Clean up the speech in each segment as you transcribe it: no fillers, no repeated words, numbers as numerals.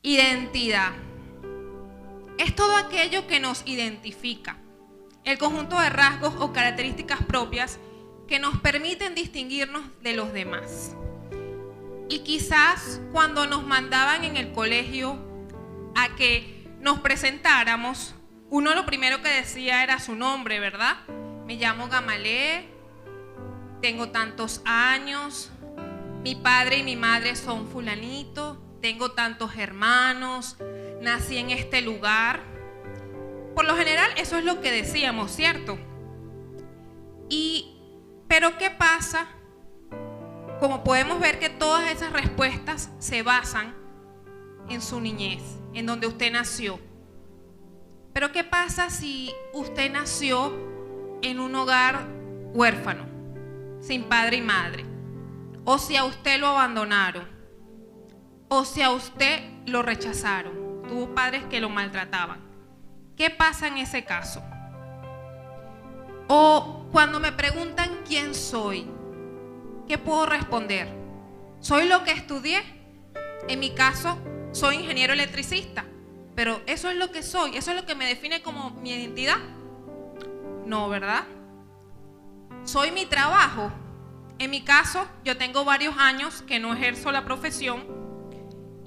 Identidad. Es todo aquello que nos identifica, el conjunto de rasgos o características propias que nos permiten distinguirnos de los demás. Y quizás cuando nos mandaban en el colegio a que nos presentáramos, uno lo primero que decía era su nombre, ¿verdad? Me llamo Gamalé, tengo tantos años, mi padre y mi madre son fulanito, tengo tantos hermanos, nací en este lugar. Por lo general eso es lo que decíamos, ¿cierto? Pero ¿qué pasa? Como podemos ver que todas esas respuestas se basan en su niñez, en donde usted nació. Pero ¿qué pasa si usted nació en un hogar huérfano, sin padre y madre? O si a usted lo abandonaron, o si a usted lo rechazaron, tuvo padres que lo maltrataban. ¿Qué pasa en ese caso? O cuando me preguntan quién soy, ¿qué puedo responder? ¿Soy lo que estudié? En mi caso, soy ingeniero electricista, pero ¿eso es lo que soy? ¿Eso es lo que me define como mi identidad? No, ¿verdad? ¿Soy mi trabajo? En mi caso, yo tengo varios años que no ejerzo la profesión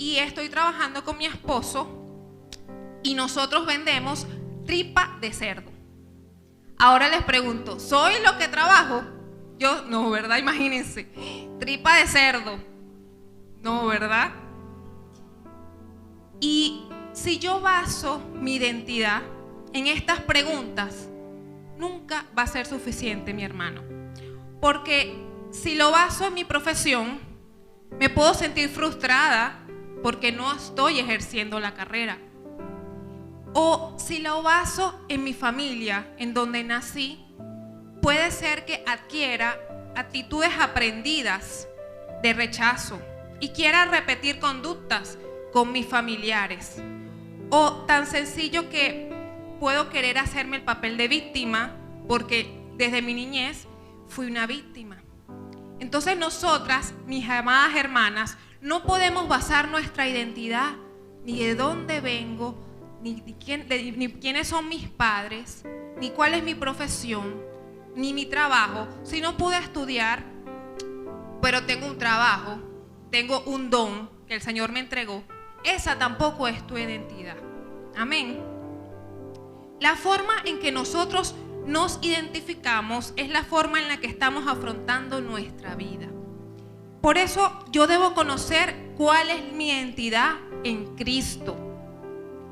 y estoy trabajando con mi esposo y nosotros vendemos tripa de cerdo. Ahora les pregunto, ¿soy lo que trabajo? Yo, no, ¿verdad? Imagínense, tripa de cerdo. No, ¿verdad? Y si yo baso mi identidad en estas preguntas, nunca va a ser suficiente, mi hermano. Porque si lo baso en mi profesión, me puedo sentir frustrada porque no estoy ejerciendo la carrera. O si lo baso en mi familia, en donde nací, puede ser que adquiera actitudes aprendidas de rechazo y quiera repetir conductas con mis familiares. O tan sencillo que puedo querer hacerme el papel de víctima porque desde mi niñez fui una víctima. Entonces nosotras, mis amadas hermanas, no podemos basar nuestra identidad ni de dónde vengo, ni quiénes son mis padres, ni cuál es mi profesión, ni mi trabajo. Si no pude estudiar, pero tengo un trabajo, tengo un don que el Señor me entregó, esa tampoco es tu identidad. Amén. La forma en que nosotros nos identificamos es la forma en la que estamos afrontando nuestra vida. Por eso yo debo conocer cuál es mi identidad en Cristo.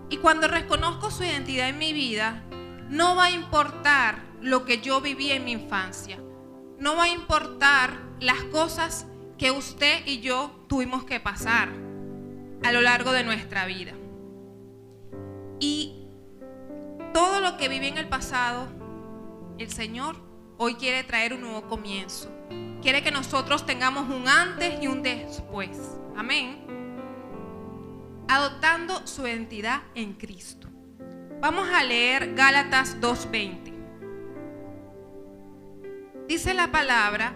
Y cuando reconozco su identidad en mi vida, no va a importar lo que yo viví en mi infancia. No va a importar las cosas que usted y yo tuvimos que pasar a lo largo de nuestra vida. Y todo lo que viví en el pasado, el Señor hoy quiere traer un nuevo comienzo. Quiere que nosotros tengamos un antes y un después. Amén. Adoptando su identidad en Cristo. Vamos a leer Gálatas 2:20. Dice la palabra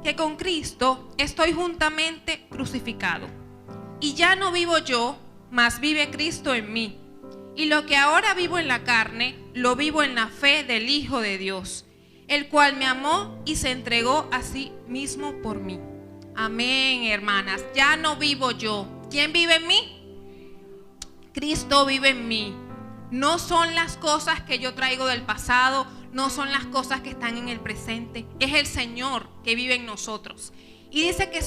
que con Cristo estoy juntamente crucificado. Y ya no vivo yo, mas vive Cristo en mí. Y lo que ahora vivo en la carne, lo vivo en la fe del Hijo de Dios, el cual me amó y se entregó a sí mismo por mí. Amén, hermanas. Ya no vivo yo. ¿Quién vive en mí? Cristo vive en mí. No son las cosas que yo traigo del pasado, no son las cosas que están en el presente. Es el Señor que vive en nosotros. Y dice que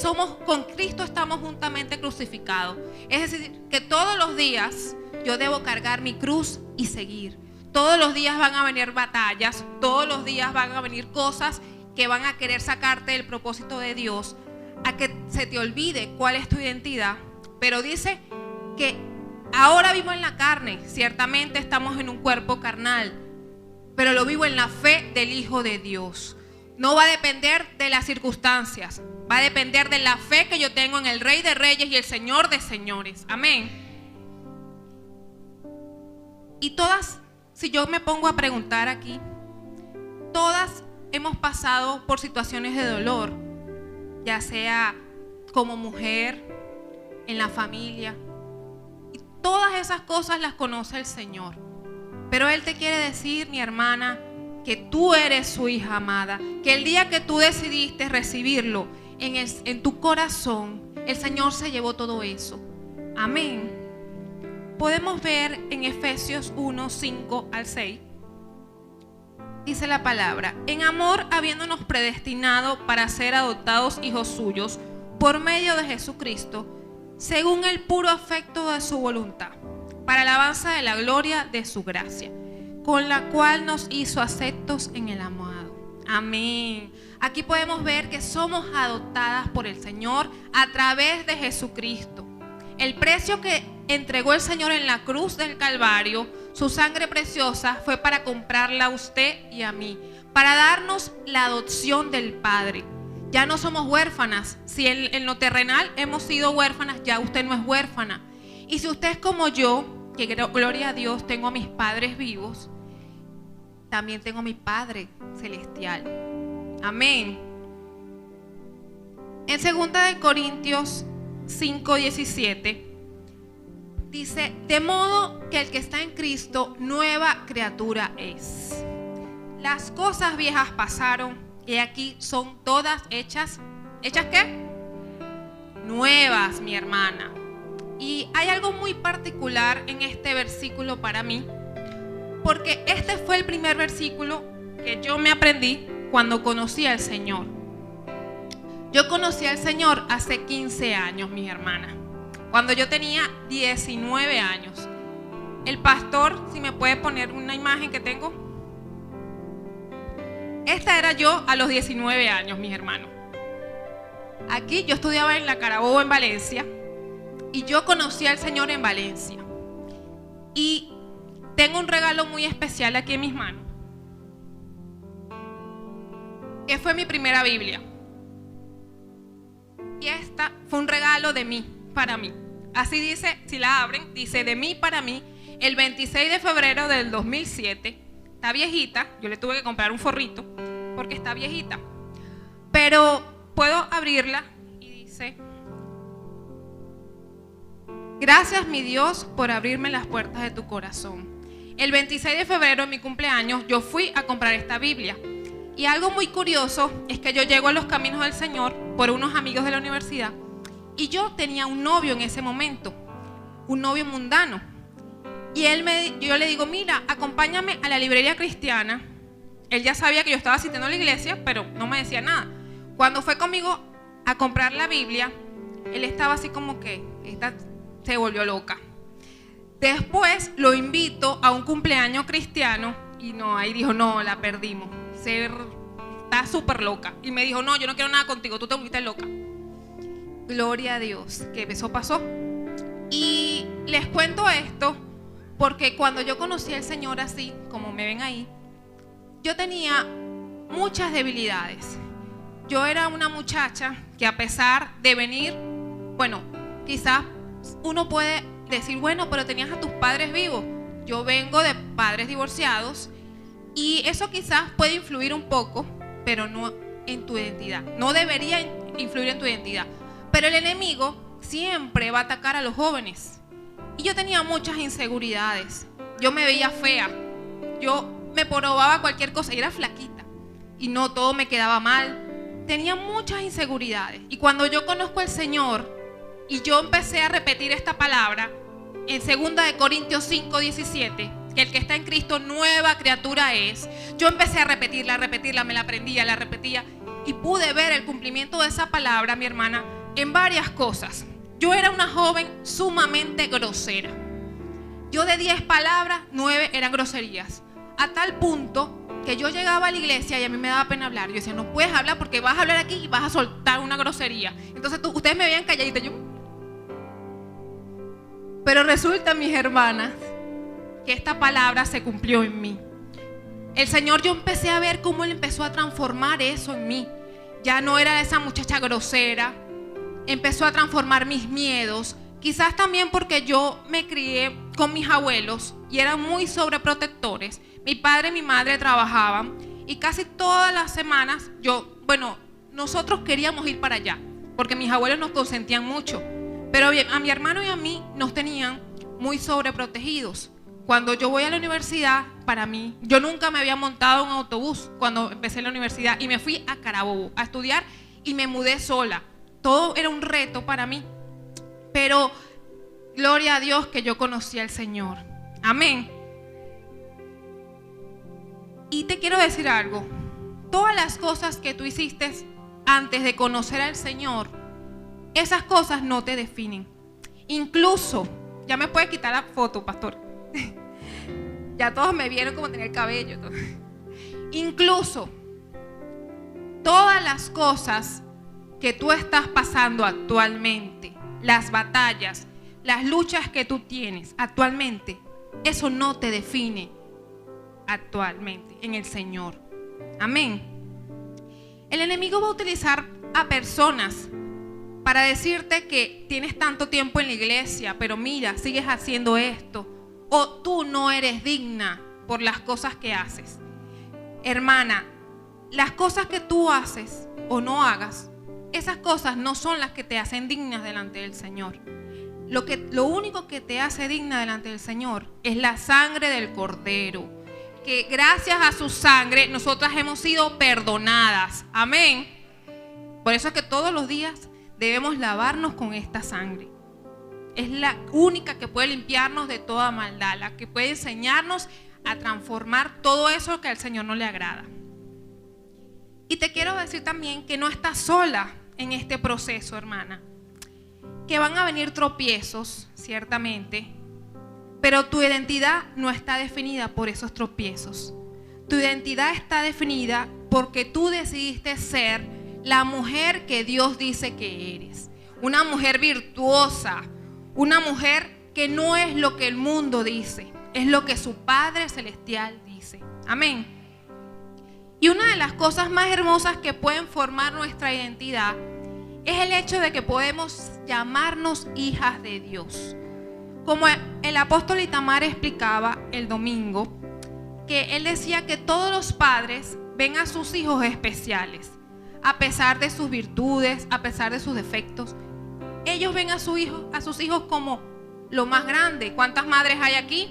con Cristo estamos juntamente crucificados. Es decir, que todos los días yo debo cargar mi cruz y seguir. Todos los días van a venir batallas, todos los días van a venir cosas que van a querer sacarte del propósito de Dios, a que se te olvide cuál es tu identidad. Pero dice que ahora vivo en la carne, ciertamente estamos en un cuerpo carnal, pero lo vivo en la fe del Hijo de Dios. No va a depender de las circunstancias, va a depender de la fe que yo tengo en el Rey de Reyes y el Señor de Señores. Amén. Y todas, si yo me pongo a preguntar aquí, todas hemos pasado por situaciones de dolor, ya sea como mujer, en la familia, esas cosas las conoce el Señor. Pero Él te quiere decir, mi hermana, que tú eres su hija amada, que el día que tú decidiste recibirlo en tu corazón, el Señor se llevó todo eso. Amén. Podemos ver en Efesios 1, 5 al 6. Dice la palabra: en amor, habiéndonos predestinado para ser adoptados hijos suyos por medio de Jesucristo, según el puro afecto de su voluntad, para alabanza de la gloria de su gracia, con la cual nos hizo aceptos en el amado. Amén. Aquí podemos ver que somos adoptadas por el Señor a través de Jesucristo. El precio que entregó el Señor en la cruz del Calvario, su sangre preciosa, fue para comprarla a usted y a mí, para darnos la adopción del Padre. Ya no somos huérfanas. Si en lo terrenal hemos sido huérfanas, ya usted no es huérfana. Y si usted es como yo, que gloria a Dios, tengo a mis padres vivos, también tengo a mi Padre celestial. Amén. En 2 Corintios 5:17 dice: de modo que el que está en Cristo, nueva criatura es. Las cosas viejas pasaron y aquí son todas hechas. ¿Hechas qué? Nuevas, mi hermana. Y hay algo muy particular en este versículo para mí, porque este fue el primer versículo que yo me aprendí cuando conocí al Señor. Yo conocí al Señor hace 15 años, mis hermanas, cuando yo tenía 19 años. El pastor, si me puede poner una imagen que tengo. Esta era yo a los 19 años, mis hermanos. Aquí yo estudiaba en la Carabobo en Valencia y yo conocí al Señor en Valencia. Y tengo un regalo muy especial aquí en mis manos, que fue mi primera Biblia. Y esta fue un regalo de mí, para mí. Así dice, si la abren, dice: de mí para mí, el 26 de febrero del 2007. Está viejita, yo le tuve que comprar un forrito porque está viejita. Pero puedo abrirla y dice: gracias, mi Dios, por abrirme las puertas de tu corazón. El 26 de febrero, en mi cumpleaños, yo fui a comprar esta Biblia. Y algo muy curioso es que yo llego a los caminos del Señor por unos amigos de la universidad y yo tenía un novio en ese momento, un novio mundano. Y yo le digo: mira, acompáñame a la librería cristiana. Él ya sabía que yo estaba asistiendo a la iglesia, pero no me decía nada. Cuando fue conmigo a comprar la Biblia, él estaba así como que esta se volvió loca. Después lo invito a un cumpleaños cristiano y no, ahí dijo: no, la perdimos. Está súper loca. Y me dijo: no, yo no quiero nada contigo, tú te volviste loca. Gloria a Dios, que eso pasó. Y les cuento esto porque cuando yo conocí al Señor así, como me ven ahí, yo tenía muchas debilidades. Yo era una muchacha que, a pesar de venir, bueno, quizás uno puede decir: bueno, pero tenías a tus padres vivos. Yo vengo de padres divorciados y eso quizás puede influir un poco, pero no en tu identidad. No debería influir en tu identidad. Pero el enemigo siempre va a atacar a los jóvenes. Y yo tenía muchas inseguridades. Yo me veía fea. Yo me probaba cualquier cosa y era flaquita. Y no todo me quedaba mal. Tenía muchas inseguridades. Y cuando yo conozco al Señor y yo empecé a repetir esta palabra en 2 Corintios 5:17, que el que está en Cristo nueva criatura es, yo empecé a repetirla, me la aprendía, la repetía y pude ver el cumplimiento de esa palabra, mi hermana, en varias cosas. Yo era una joven sumamente grosera. Yo de 10 palabras, 9 eran groserías, a tal punto que yo llegaba a la iglesia y a mí me daba pena hablar. Yo decía: no puedes hablar porque vas a hablar aquí y vas a soltar una grosería. Entonces ustedes me veían calladita. Pero resulta, mis hermanas, que esta palabra se cumplió en mí. El Señor, yo empecé a ver cómo Él empezó a transformar eso en mí. Ya no era esa muchacha grosera. Empezó a transformar mis miedos. Quizás también porque yo me crié con mis abuelos y eran muy sobreprotectores. Mi padre y mi madre trabajaban y casi todas las semanas nosotros queríamos ir para allá porque mis abuelos nos consentían mucho. Pero a mi hermano y a mí nos tenían muy sobreprotegidos. Cuando yo voy a la universidad, para mí, yo nunca me había montado en un autobús cuando empecé la universidad y me fui a Carabobo a estudiar y me mudé sola. Todo era un reto para mí, pero gloria a Dios que yo conocí al Señor. Amén. Y te quiero decir algo, todas las cosas que tú hiciste antes de conocer al Señor, esas cosas no te definen. Incluso, ya me puede quitar la foto, pastor. Ya todos me vieron como tenía el cabello. Incluso, todas las cosas que tú estás pasando actualmente, las batallas, las luchas que tú tienes actualmente, eso no te define actualmente en el Señor. Amén. El enemigo va a utilizar a personas para decirte que tienes tanto tiempo en la iglesia, pero mira, sigues haciendo esto, o tú no eres digna por las cosas que haces. Hermana, las cosas que tú haces o no hagas, esas cosas no son las que te hacen dignas delante del Señor. Lo único que te hace digna delante del Señor es la sangre del Cordero, que gracias a su sangre nosotras hemos sido perdonadas. Amén. Por eso es que todos los días debemos lavarnos con esta sangre. Es la única que puede limpiarnos de toda maldad, la que puede enseñarnos a transformar todo eso que al Señor no le agrada. Y te quiero decir también que no estás sola en este proceso, hermana. Que van a venir tropiezos, ciertamente, pero tu identidad no está definida por esos tropiezos. Tu identidad está definida porque tú decidiste ser la mujer que Dios dice que eres. Una mujer virtuosa, una mujer que no es lo que el mundo dice, es lo que su Padre Celestial dice. Amén. Y una de las cosas más hermosas que pueden formar nuestra identidad es el hecho de que podemos llamarnos hijas de Dios. Como el apóstol Itamar explicaba el domingo, que él decía que todos los padres ven a sus hijos especiales, a pesar de sus virtudes, a pesar de sus defectos. Ellos ven a sus hijos como lo más grande. ¿Cuántas madres hay aquí?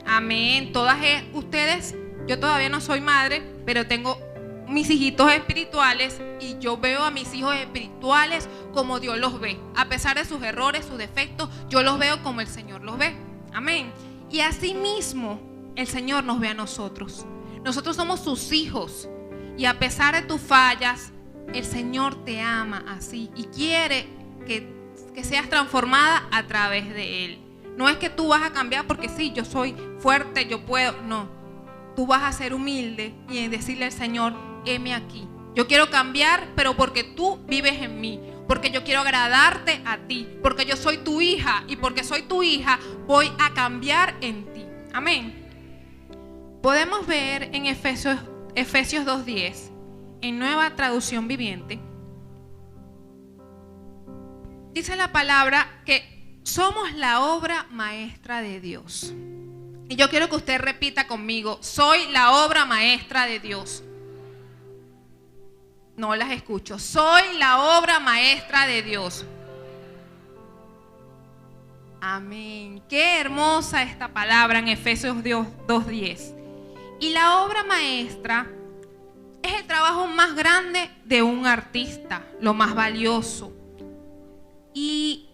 Amén. Todas ustedes, yo todavía no soy madre, pero tengo mis hijitos espirituales y yo veo a mis hijos espirituales como Dios los ve. A pesar de sus errores, sus defectos, yo los veo como el Señor los ve. Amén. Y así mismo el Señor nos ve a nosotros. Nosotros somos sus hijos y a pesar de tus fallas, el Señor te ama así y quiere que seas transformada a través de Él. No es que tú vas a cambiar porque sí, yo soy fuerte, yo puedo. No, tú vas a ser humilde y decirle al Señor, heme aquí. Yo quiero cambiar, pero porque tú vives en mí, porque yo quiero agradarte a ti, porque yo soy tu hija y porque soy tu hija voy a cambiar en ti. Amén. Podemos ver en Efesios 2:10, en Nueva Traducción Viviente, dice la palabra que somos la obra maestra de Dios. Y yo quiero que usted repita conmigo, soy la obra maestra de Dios. No las escucho. Soy la obra maestra de Dios. Amén. Qué hermosa esta palabra en Efesios 2:10. Y la obra maestra es el trabajo más grande de un artista, lo más valioso. Y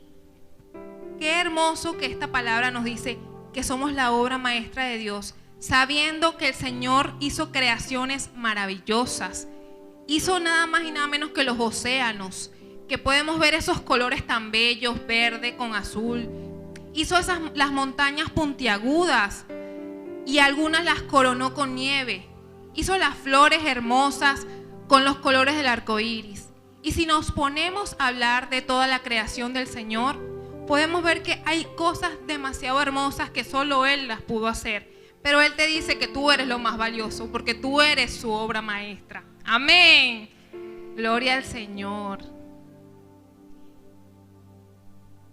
qué hermoso que esta palabra nos dice que somos la obra maestra de Dios, sabiendo que el Señor hizo creaciones maravillosas. Hizo nada más y nada menos que los océanos, que podemos ver esos colores tan bellos, verde con azul. Hizo las montañas puntiagudas y algunas las coronó con nieve. Hizo las flores hermosas con los colores del arco iris. Y si nos ponemos a hablar de toda la creación del Señor, podemos ver que hay cosas demasiado hermosas que solo Él las pudo hacer. Pero Él te dice que tú eres lo más valioso porque tú eres su obra maestra. Amén. Gloria al Señor.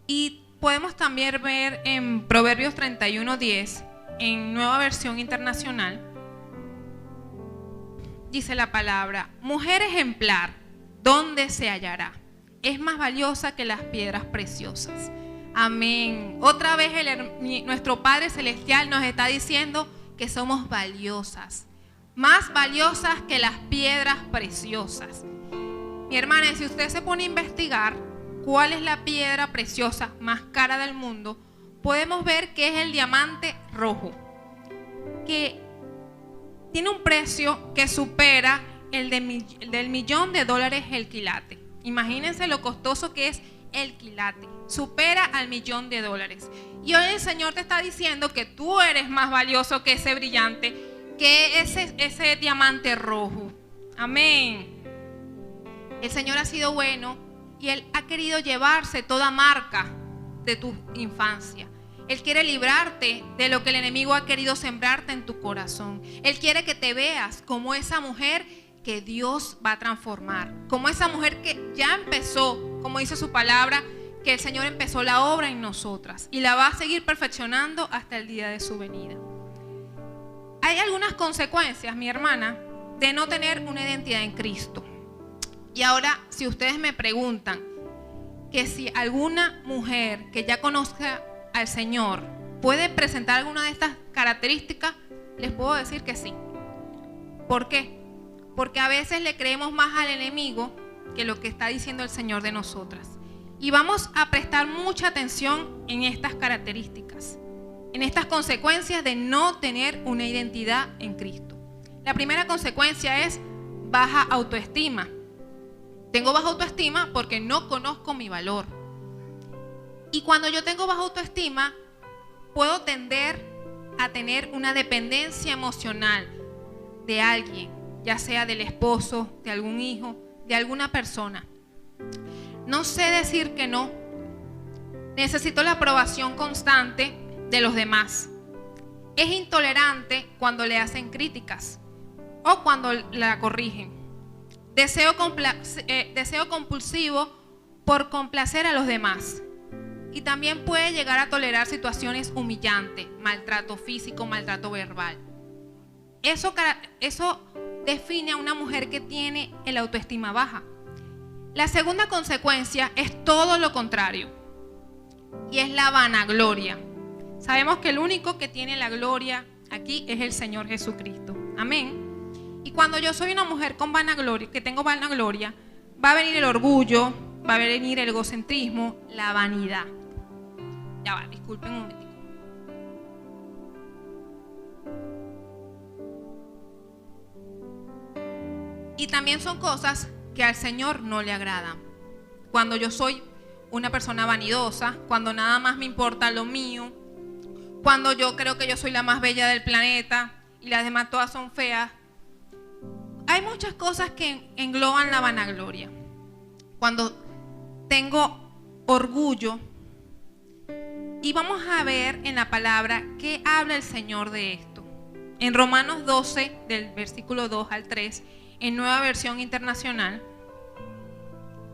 Y podemos también ver en Proverbios 31:10, en Nueva Versión Internacional, dice la palabra: mujer ejemplar, ¿dónde se hallará? Es más valiosa que las piedras preciosas. Amén. Otra vez nuestro Padre Celestial nos está diciendo que somos valiosas, más valiosas que las piedras preciosas. Mi hermana, si usted se pone a investigar cuál es la piedra preciosa más cara del mundo, podemos ver que es el diamante rojo, que tiene un precio que supera el del $1.000.000 el quilate. Imagínense lo costoso que es el quilate, supera al $1.000.000. Y hoy el Señor te está diciendo que tú eres más valioso que ese brillante, que ese diamante rojo. Amén. El Señor ha sido bueno y Él ha querido llevarse toda marca de tu infancia. Él quiere librarte de lo que el enemigo ha querido sembrarte en tu corazón. Él quiere que te veas como esa mujer que Dios va a transformar, como esa mujer que ya empezó, como dice su palabra, que el Señor empezó la obra en nosotras y la va a seguir perfeccionando hasta el día de su venida. Hay algunas consecuencias, mi hermana, de no tener una identidad en Cristo. Y ahora, si ustedes me preguntan que si alguna mujer que ya conozca al Señor puede presentar alguna de estas características, les puedo decir que sí. ¿Por qué? Porque a veces le creemos más al enemigo que lo que está diciendo el Señor de nosotras. Y vamos a prestar mucha atención en estas características, en estas consecuencias de no tener una identidad en Cristo. La primera consecuencia es baja autoestima. Tengo baja autoestima porque no conozco mi valor. Y cuando yo tengo baja autoestima, puedo tender a tener una dependencia emocional de alguien, ya sea del esposo, de algún hijo, de alguna persona. No sé decir que no. Necesito la aprobación constante de los demás. Es intolerante cuando le hacen críticas o cuando la corrigen. Deseo compulsivo por complacer a los demás. Y también puede llegar a tolerar situaciones humillantes, maltrato físico, maltrato verbal. Eso define a una mujer que tiene el autoestima baja. La segunda consecuencia es todo lo contrario, y es la vanagloria. Sabemos que el único que tiene la gloria aquí es el Señor Jesucristo. Amén. Y cuando yo soy una mujer con vanagloria, que tengo vanagloria, va a venir el orgullo, va a venir el egocentrismo, la vanidad. Ya va, disculpen un momentico. Y también son cosas que al Señor no le agradan. Cuando yo soy una persona vanidosa, cuando nada más me importa lo mío, cuando yo creo que yo soy la más bella del planeta y las demás todas son feas. Hay muchas cosas que engloban la vanagloria. Cuando tengo orgullo, y vamos a ver en la palabra qué habla el Señor de esto. En Romanos 12, del versículo 2 al 3, en Nueva Versión Internacional,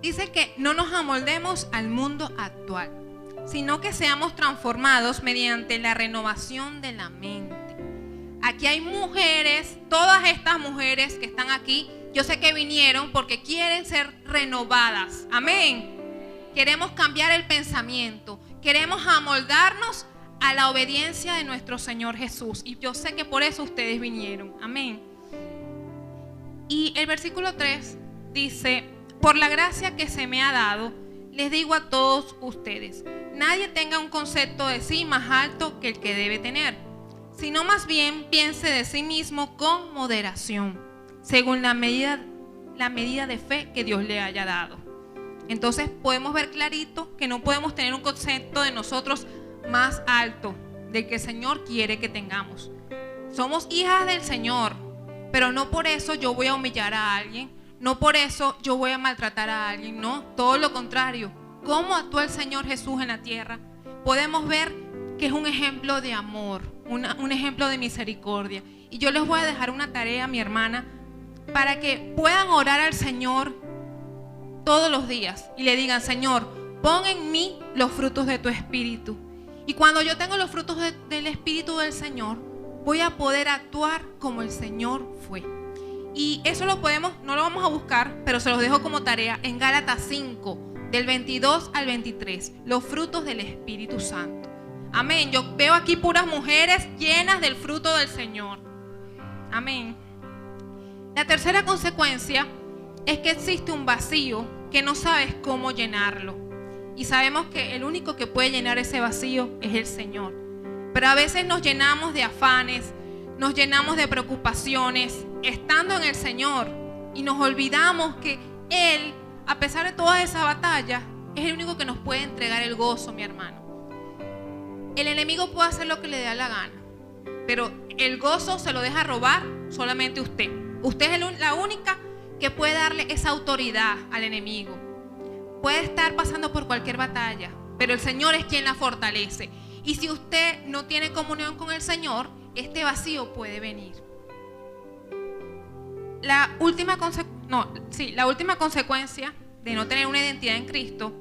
dice que no nos amoldemos al mundo actual, sino que seamos transformados mediante la renovación de la mente. Aquí hay mujeres, todas estas mujeres que están aquí, yo sé que vinieron porque quieren ser renovadas. Amén. Queremos cambiar el pensamiento, queremos amoldarnos a la obediencia de nuestro Señor Jesús. Y yo sé que por eso ustedes vinieron. Amén. Y el versículo 3 dice: por la gracia que se me ha dado, les digo a todos ustedes, nadie tenga un concepto de sí más alto que el que debe tener, sino más bien piense de sí mismo con moderación, según la medida de fe que Dios le haya dado. Entonces podemos ver clarito que no podemos tener un concepto de nosotros más alto del que el Señor quiere que tengamos. Somos hijas del Señor, pero no por eso yo voy a humillar a alguien, no por eso yo voy a maltratar a alguien, no, todo lo contrario. ¿Cómo actuó el Señor Jesús en la tierra? Podemos ver que es un ejemplo de amor, un ejemplo de misericordia. Y yo les voy a dejar una tarea, mi hermana, para que puedan orar al Señor todos los días y le digan: Señor, pon en mí los frutos de tu Espíritu. Y cuando yo tengo los frutos del Espíritu del Señor, voy a poder actuar como el Señor fue. Y eso no lo vamos a buscar, pero se los dejo como tarea en Gálatas 5, del 22 al 23, los frutos del Espíritu Santo. Amén. Yo veo aquí puras mujeres llenas del fruto del Señor. Amén. La tercera consecuencia es que existe un vacío que no sabes cómo llenarlo. Y sabemos que el único que puede llenar ese vacío es el Señor. Pero a veces nos llenamos de afanes, nos llenamos de preocupaciones, estando en el Señor, y nos olvidamos que Él, a pesar de toda esa batalla, es el único que nos puede entregar el gozo, mi hermano. El enemigo puede hacer lo que le dé la gana, pero el gozo se lo deja robar solamente usted. Usted es la única que puede darle esa autoridad al enemigo. Puede estar pasando por cualquier batalla, pero el Señor es quien la fortalece. Y si usted no tiene comunión con el Señor, este vacío puede venir. La última consecuencia de no tener una identidad en Cristo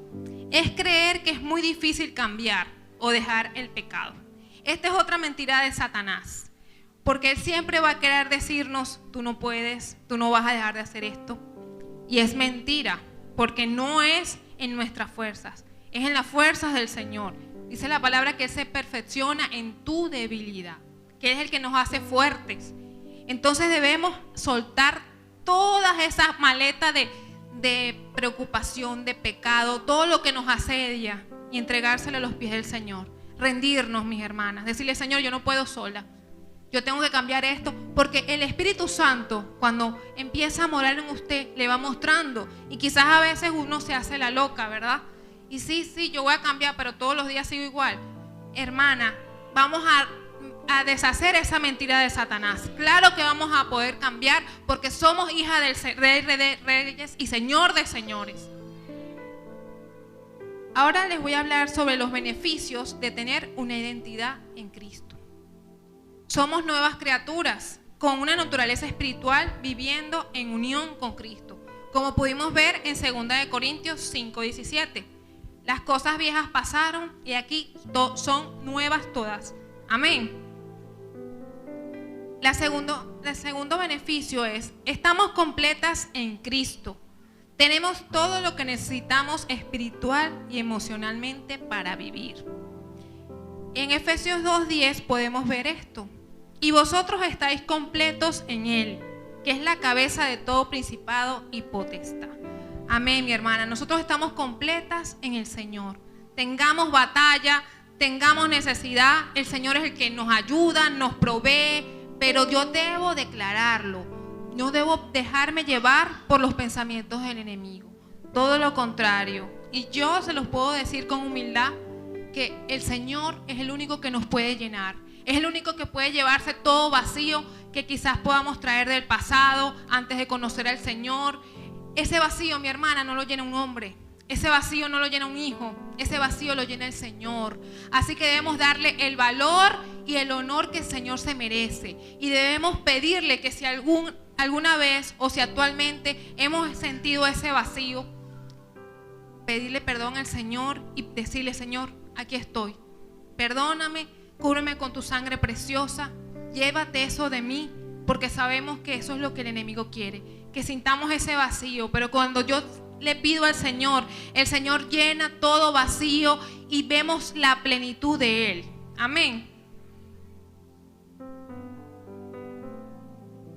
es creer que es muy difícil cambiar o dejar el pecado. Esta es otra mentira de Satanás, porque él siempre va a querer decirnos: tú no puedes, tú no vas a dejar de hacer esto. Y es mentira, porque no es en nuestras fuerzas, es en las fuerzas del Señor. Dice la palabra que Él se perfecciona en tu debilidad, que Él es el que nos hace fuertes. Entonces debemos soltar todas esas maletas de preocupación, de pecado, todo lo que nos asedia, y entregárselo a los pies del Señor. Rendirnos, mis hermanas, decirle: Señor, yo no puedo sola, yo tengo que cambiar esto, porque el Espíritu Santo, cuando empieza a morar en usted, le va mostrando. Y quizás a veces uno se hace la loca, ¿verdad? Y sí, yo voy a cambiar, pero todos los días sigo igual. Hermana, vamos a deshacer esa mentira de Satanás. Claro que vamos a poder cambiar, porque somos hijas del Rey de Reyes y Señor de Señores. Ahora les voy a hablar sobre los beneficios de tener una identidad en Cristo. Somos nuevas criaturas con una naturaleza espiritual viviendo en unión con Cristo, como pudimos ver en 2 Corintios 5:17. Las cosas viejas pasaron y aquí son nuevas todas. Amén. El segundo beneficio es: estamos completas en Cristo. Tenemos todo lo que necesitamos espiritual y emocionalmente para vivir. En Efesios 2:10 podemos ver esto: y vosotros estáis completos en Él, que es la cabeza de todo principado y potestad. Amén, mi hermana. Nosotros estamos completas en el Señor. Tengamos batalla, tengamos necesidad, el Señor es el que nos ayuda, nos provee, pero yo debo declararlo. No debo dejarme llevar por los pensamientos del enemigo. Todo lo contrario. Y yo se los puedo decir con humildad que el Señor es el único que nos puede llenar. Es el único que puede llevarse todo vacío que quizás podamos traer del pasado antes de conocer al Señor. Ese vacío, mi hermana, no lo llena un hombre. Ese vacío no lo llena un hijo. Ese vacío lo llena el Señor. Así que debemos darle el valor y el honor que el Señor se merece. Y debemos pedirle que si alguna vez o si actualmente hemos sentido ese vacío, pedirle perdón al Señor y decirle: Señor, aquí estoy. Perdóname, cúbreme con tu sangre preciosa. Llévate eso de mí, porque sabemos que eso es lo que el enemigo quiere. Que sintamos ese vacío, pero cuando yo le pido al Señor, el Señor llena todo vacío y vemos la plenitud de Él. Amén.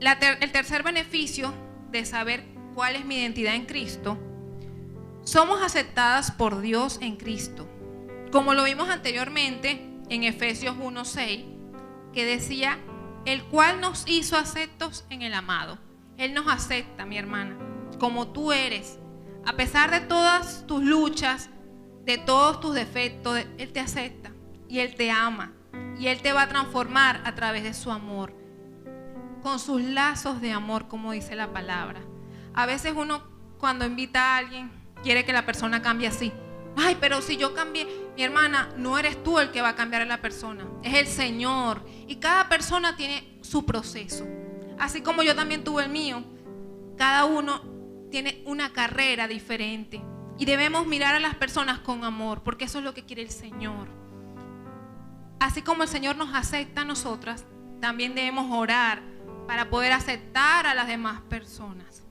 El tercer beneficio de saber cuál es mi identidad en Cristo: somos aceptadas por Dios en Cristo. Como lo vimos anteriormente en Efesios 1:6, que decía: el cual nos hizo aceptos en el amado. Él nos acepta, mi hermana, como tú eres. A pesar de todas tus luchas, de todos tus defectos, Él te acepta y Él te ama. Y Él te va a transformar a través de su amor, con sus lazos de amor, como dice la palabra. A veces uno, cuando invita a alguien, quiere que la persona cambie así. Ay, pero si yo cambié, mi hermana, no eres tú el que va a cambiar a la persona, es el Señor. Y cada persona tiene su proceso. Así como yo también tuve el mío, cada uno tiene una carrera diferente. Y debemos mirar a las personas con amor, porque eso es lo que quiere el Señor. Así como el Señor nos acepta a nosotras, también debemos orar para poder aceptar a las demás personas.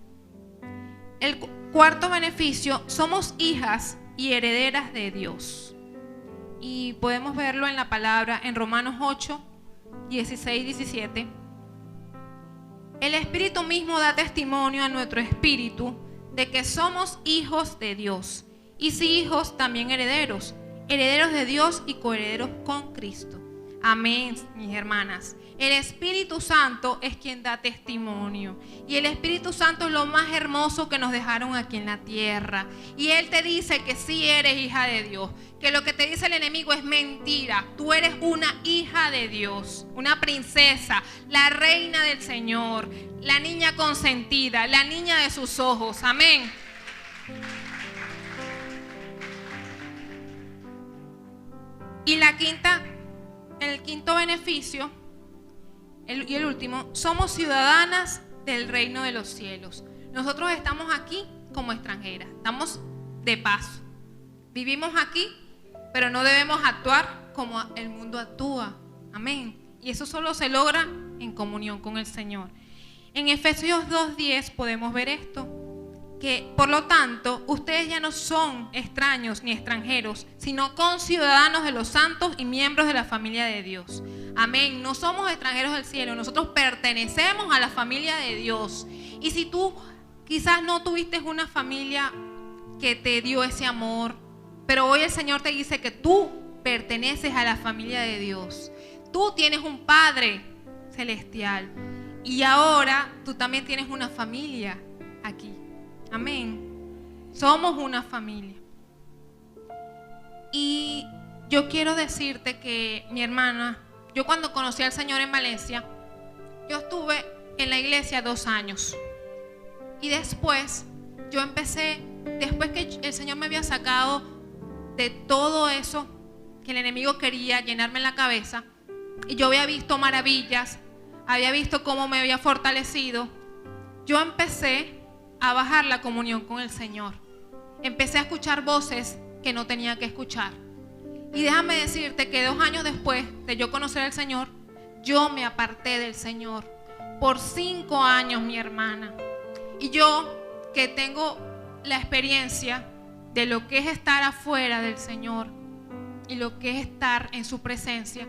El cuarto beneficio, somos hijas y herederas de Dios. Y podemos verlo en la palabra en Romanos 8, 16, 17. El Espíritu mismo da testimonio a nuestro espíritu de que somos hijos de Dios. Y si hijos, también herederos. Herederos de Dios y coherederos con Cristo. Amén, mis hermanas. El Espíritu Santo es quien da testimonio. Y el Espíritu Santo es lo más hermoso que nos dejaron aquí en la tierra. Y Él te dice que sí eres hija de Dios. Que lo que te dice el enemigo es mentira. Tú eres una hija de Dios, una princesa, la reina del Señor, la niña consentida, la niña de sus ojos. Amén. Y el quinto beneficio y el último, somos ciudadanas del reino de los cielos. Nosotros estamos aquí como extranjeras, estamos de paso. Vivimos aquí, pero no debemos actuar como el mundo actúa. Amén. Y eso solo se logra en comunión con el Señor. En Efesios 2:10 podemos ver esto. Que por lo tanto ustedes ya no son extraños ni extranjeros, sino conciudadanos de los santos y miembros de la familia de Dios. Amén. No somos extranjeros del cielo, nosotros pertenecemos a la familia de Dios. Y si tú quizás no tuviste una familia que te dio ese amor, pero hoy el Señor te dice que tú perteneces a la familia de Dios. Tú tienes un Padre celestial y ahora tú también tienes una familia aquí. Amén. Somos una familia. Y yo quiero decirte que, mi hermana, yo cuando conocí al Señor en Valencia, yo estuve en la iglesia 2 años. Y después, yo empecé, después que el Señor me había sacado de todo eso que el enemigo quería llenarme en la cabeza, y yo había visto maravillas, había visto cómo me había fortalecido, yo empecé a bajar la comunión con el Señor. Empecé a escuchar voces que no tenía que escuchar. Y déjame decirte que 2 años después de yo conocer al Señor, yo me aparté del Señor por 5 años, mi hermana. Y yo, que tengo la experiencia de lo que es estar afuera del Señor y lo que es estar en su presencia,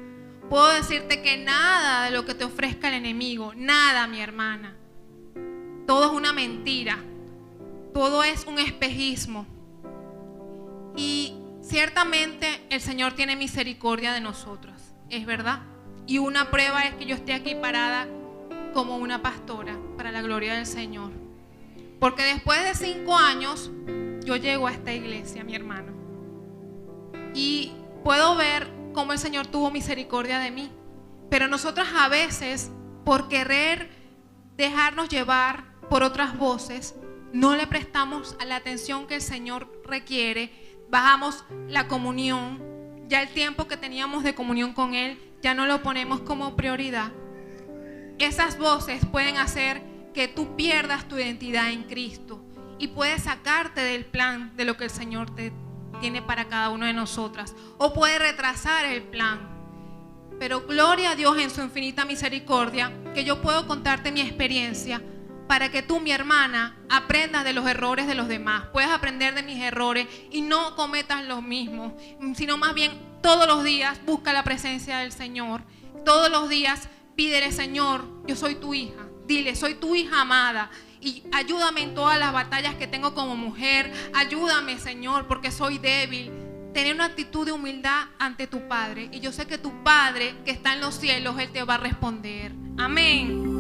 puedo decirte que nada de lo que te ofrezca el enemigo, nada, mi hermana, todo es una mentira, todo es un espejismo. Y ciertamente el Señor tiene misericordia de nosotras, es verdad. Y una prueba es que yo esté aquí parada como una pastora para la gloria del Señor. Porque después de 5 años yo llego a esta iglesia, mi hermano, y puedo ver cómo el Señor tuvo misericordia de mí. Pero nosotras a veces, por querer dejarnos llevar por otras voces, no le prestamos a la atención que el Señor requiere, bajamos la comunión, ya el tiempo que teníamos de comunión con Él, ya no lo ponemos como prioridad. Esas voces pueden hacer que tú pierdas tu identidad en Cristo y puede sacarte del plan de lo que el Señor te tiene para cada una de nosotras, o puede retrasar el plan. Pero gloria a Dios en su infinita misericordia, que yo puedo contarte mi experiencia para que tú, mi hermana, aprendas de los errores de los demás. Puedes aprender de mis errores y no cometas los mismos, sino más bien todos los días busca la presencia del Señor. Todos los días pídele: Señor, yo soy tu hija. Dile: soy tu hija amada y ayúdame en todas las batallas que tengo como mujer. Ayúdame, Señor, porque soy débil. Tener una actitud de humildad ante tu Padre, y yo sé que tu Padre que está en los cielos, Él te va a responder. Amén.